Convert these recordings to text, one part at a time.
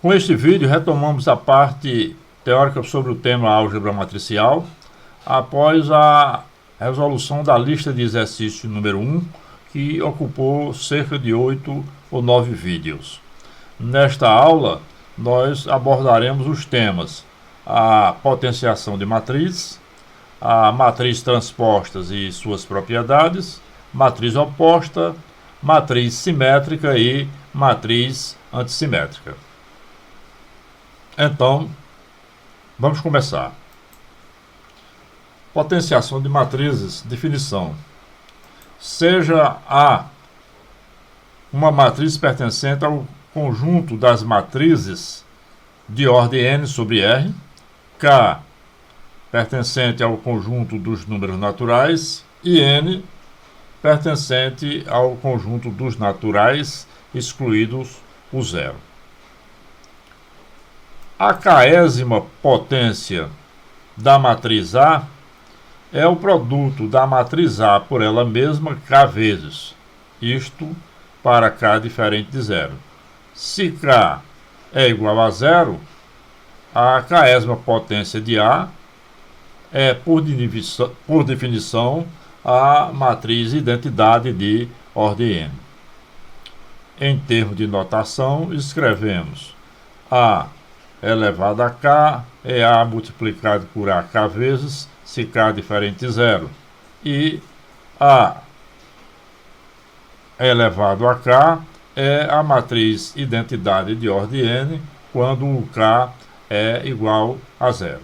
Com este vídeo, retomamos a parte teórica sobre o tema álgebra matricial, após a resolução da lista de exercício número 1, que ocupou cerca de 8 ou 9 vídeos. Nesta aula, nós abordaremos os temas: a potenciação de matrizes, a matriz transpostas e suas propriedades, matriz oposta, matriz simétrica e matriz antissimétrica. Então, vamos começar. Potenciação de matrizes, definição. Seja A uma matriz pertencente ao conjunto das matrizes de ordem n sobre R, K pertencente ao conjunto dos números naturais e N pertencente ao conjunto dos naturais, excluídos o zero. A késima potência da matriz A é o produto da matriz A por ela mesma K vezes, isto para K diferente de zero. Se K é igual a zero, a késima potência de A é, por definição, a matriz identidade de ordem n. Em termos de notação, escrevemos A elevado a K é A multiplicado por AK vezes, se K é diferente de zero. E A elevado a K é a matriz identidade de ordem n, quando o K é igual a zero.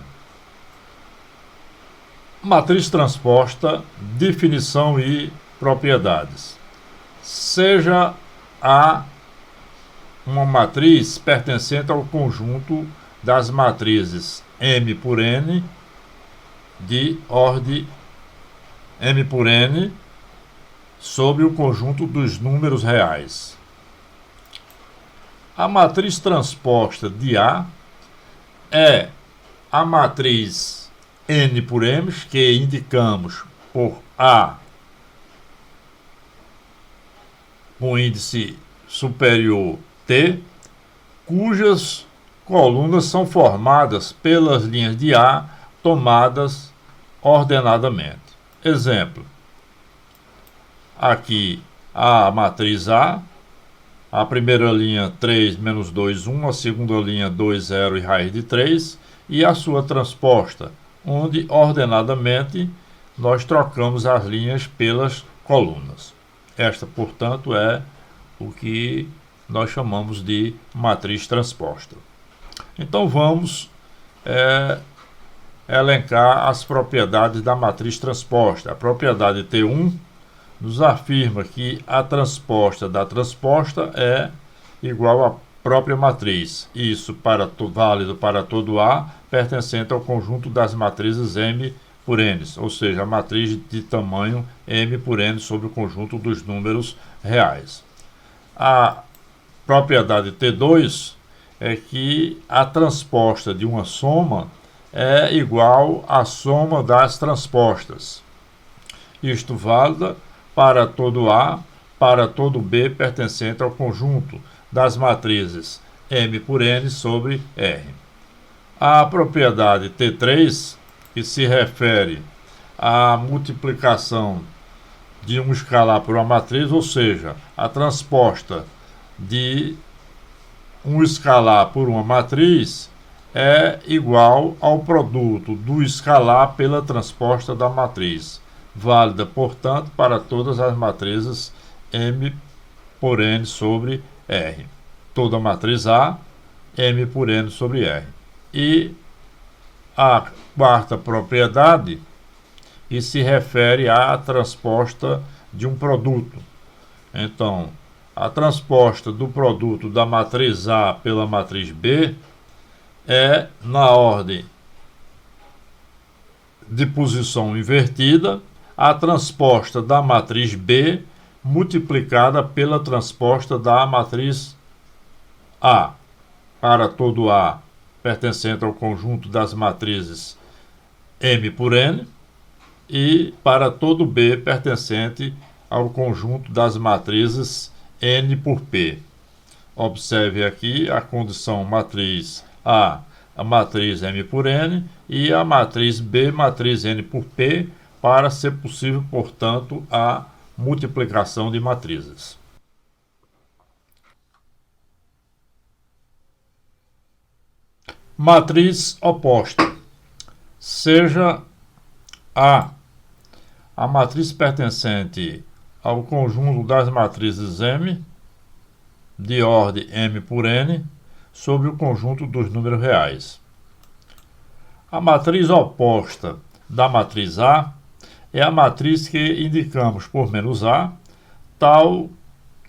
Matriz transposta, definição e propriedades. Seja A uma matriz pertencente ao conjunto das matrizes M por N de ordem M por N sobre o conjunto dos números reais. A matriz transposta de A é a matriz N por M, que indicamos por A com índice superior T, cujas colunas são formadas pelas linhas de A tomadas ordenadamente. Exemplo: aqui a matriz A primeira linha 3, menos 2, 1, a segunda linha 2, 0 e raiz de 3, e a sua transposta, onde ordenadamente nós trocamos as linhas pelas colunas. Esta, portanto, é o que nós chamamos de matriz transposta. Então vamos elencar as propriedades da matriz transposta. A propriedade T1 nos afirma que a transposta da transposta é igual à própria matriz. Isso válido para todo A pertencente ao conjunto das matrizes M por N, ou seja, a matriz de tamanho M por N sobre o conjunto dos números reais. A propriedade T2 é que a transposta de uma soma é igual à soma das transpostas. Isto válida para todo A, para todo B pertencente ao conjunto das matrizes M por N sobre R. A propriedade T3, que se refere à multiplicação de um escalar por uma matriz, ou seja, a transposta de um escalar por uma matriz é igual ao produto do escalar pela transposta da matriz, válida, portanto, para todas as matrizes M por N sobre R. Toda matriz A, M por N sobre R. E a quarta propriedade, que se refere à transposta de um produto. Então, a transposta do produto da matriz A pela matriz B é na ordem de posição invertida, a transposta da matriz B multiplicada pela transposta da matriz A, para todo A pertencente ao conjunto das matrizes M por N, e para todo B pertencente ao conjunto das matrizes N por P. Observe aqui a condição matriz a matriz M por N, e a matriz B, matriz N por P, para ser possível, portanto, a multiplicação de matrizes. Matriz oposta. Seja a matriz pertencente ao conjunto das matrizes M, de ordem M por N, sobre o conjunto dos números reais. A matriz oposta da matriz A é a matriz que indicamos por menos A, tal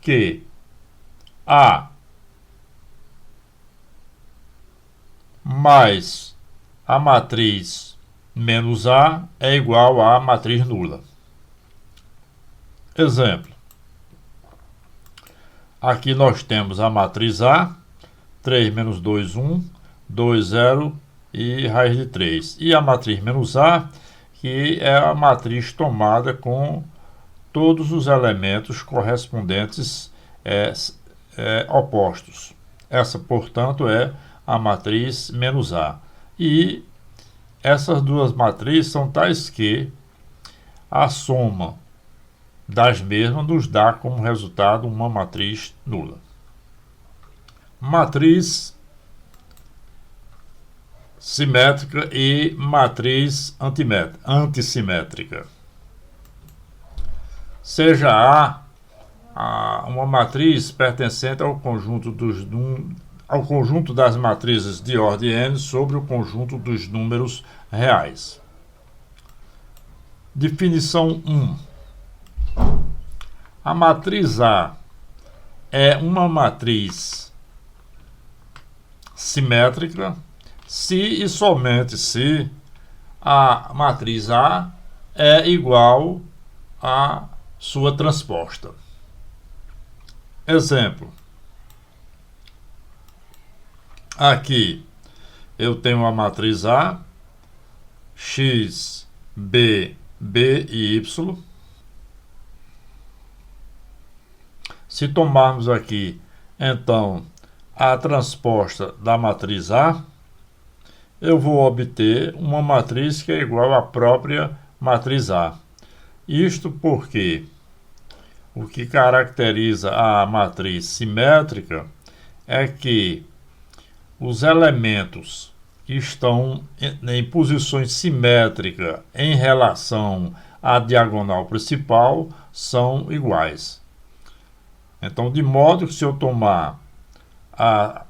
que A mais a matriz menos A é igual à matriz nula. Exemplo. Aqui nós temos a matriz A, 3 menos 2, 1, 2, 0 e raiz de 3. E a matriz menos A, que é a matriz tomada com todos os elementos correspondentes opostos. Essa, portanto, é a matriz menos A. E essas duas matrizes são tais que a soma das mesmas nos dá como resultado uma matriz nula. Matriz simétrica e matriz antissimétrica. Seja uma matriz pertencente ao conjunto das matrizes de ordem n sobre o conjunto dos números reais. Definição 1. A matriz A é uma matriz simétrica se e somente se a matriz A é igual à sua transposta. Exemplo. Aqui eu tenho a matriz A, X, B, B e Y. Se tomarmos aqui, então, a transposta da matriz A, eu vou obter uma matriz que é igual à própria matriz A. Isto porque o que caracteriza a matriz simétrica é que os elementos que estão em posições simétricas em relação à diagonal principal são iguais. Então, de modo que se eu tomar a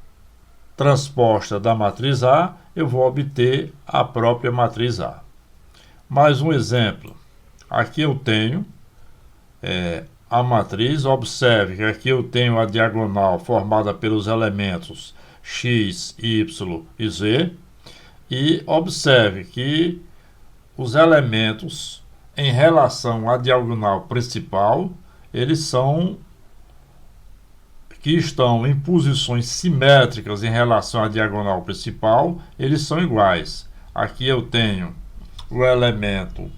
transposta da matriz A, eu vou obter a própria matriz A. Mais um exemplo. Aqui eu tenho a matriz. Observe que aqui eu tenho a diagonal formada pelos elementos X, Y e Z. E observe que os elementos em relação à diagonal principal, que estão em posições simétricas em relação à diagonal principal, eles são iguais. Aqui eu tenho o elemento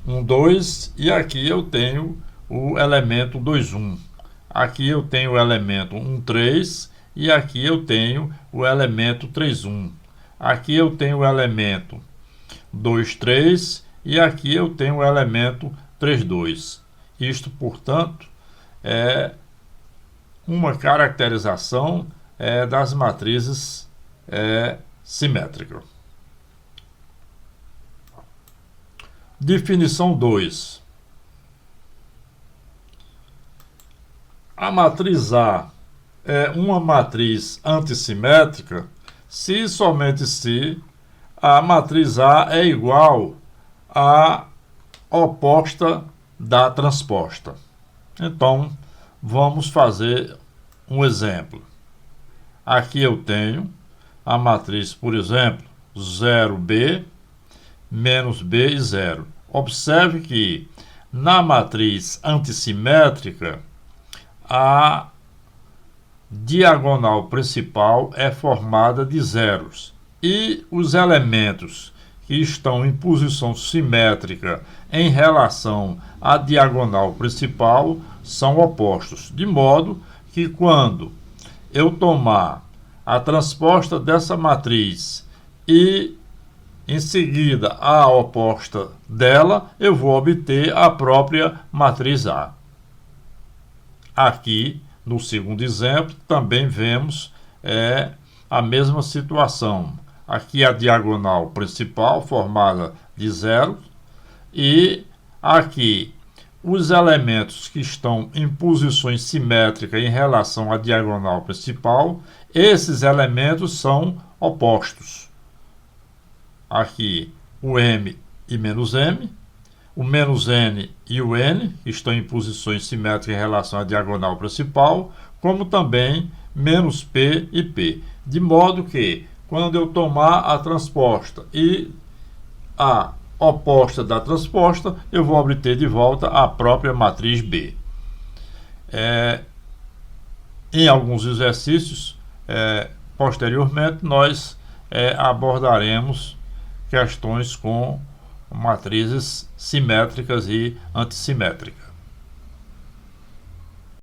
1, 2 e aqui eu tenho o elemento 2, 1. Aqui eu tenho o elemento 1, 3 e aqui eu tenho o elemento 3, 1. Aqui eu tenho o elemento 2, 3 e aqui eu tenho o elemento 3, 2. Isto, portanto, é uma caracterização das matrizes simétricas. Definição 2. A matriz A é uma matriz antissimétrica se e somente se a matriz A é igual à oposta da transposta. Então, vamos fazer um exemplo. Aqui eu tenho a matriz, por exemplo, 0B, menos B e 0. Observe que na matriz antissimétrica, a diagonal principal é formada de zeros e os elementos que estão em posição simétrica em relação à diagonal principal são opostos, de modo que quando eu tomar a transposta dessa matriz e em seguida a oposta dela, eu vou obter a própria matriz A. Aqui, no segundo exemplo, também vemos a mesma situação. Aqui a diagonal principal, formada de zero, e aqui os elementos que estão em posições simétricas em relação à diagonal principal, esses elementos são opostos. Aqui o M e menos M, o menos N e o N, que estão em posições simétricas em relação à diagonal principal, como também menos P e P. De modo que, quando eu tomar a transposta e a oposta da transposta, eu vou obter de volta a própria matriz B. Em alguns exercícios, posteriormente, nós abordaremos questões com matrizes simétricas e antissimétricas.